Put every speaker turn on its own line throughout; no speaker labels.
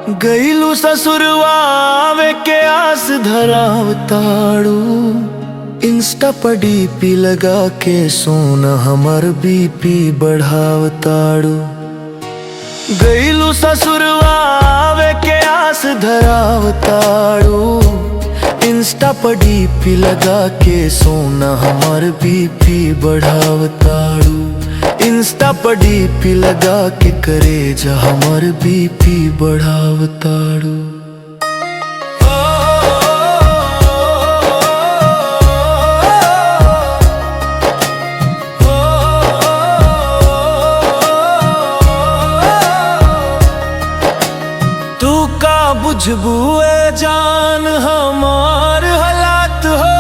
गईलू ससुरवा आवे के आस धरावताड़ू। इंस्टा पर डीपी लगा के सोना हमर बीपी बढ़ावताड़ू। गईलू ससुरवा आवे के आस धरावताड़ू। इंस्टा पर डीपी लगा के सोना हमर बीपी बढ़ावताड़ू। इंस्टा पर डीपी लगा के करेजा हमर बीपी बढ़ावताड़ू। तू का बुझबू ए जान हमार हालात हो।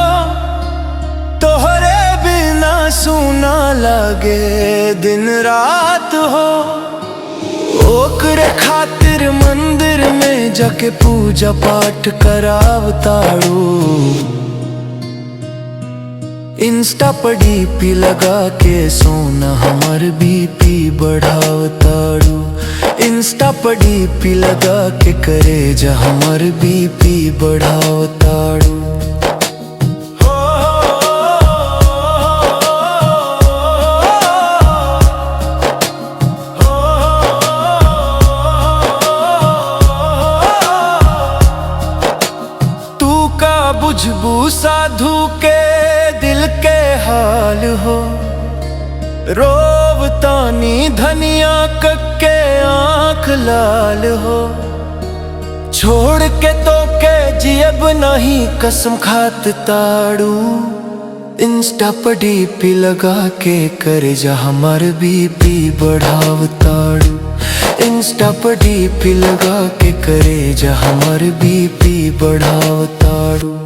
तोहरे बिना सुना लागे दिन रात हो। ओकरे खातिर मंदिर में जाके पूजा पाठ करावताड़ू। इंस्टा पर डीपी लगा के सोना हमर बीपी बढ़ावताड़ू। इंस्टा पर डीपी लगा के करेजा हमर बीपी बढ़ावताड़ू। बुझबू साधु के दिल के हाल हो। रोवतानी धनिया कक्के आँख लाल हो। छोड़ के तो के जियब नहीं कसम खात ताड़ू। इंस्टा पर डीपी लगा के करेजा हमर बीपी बढ़ावताड़ू। इंस्टा पर डीपी लगा के करेजा हमर बीपी बढ़ावताड़ू।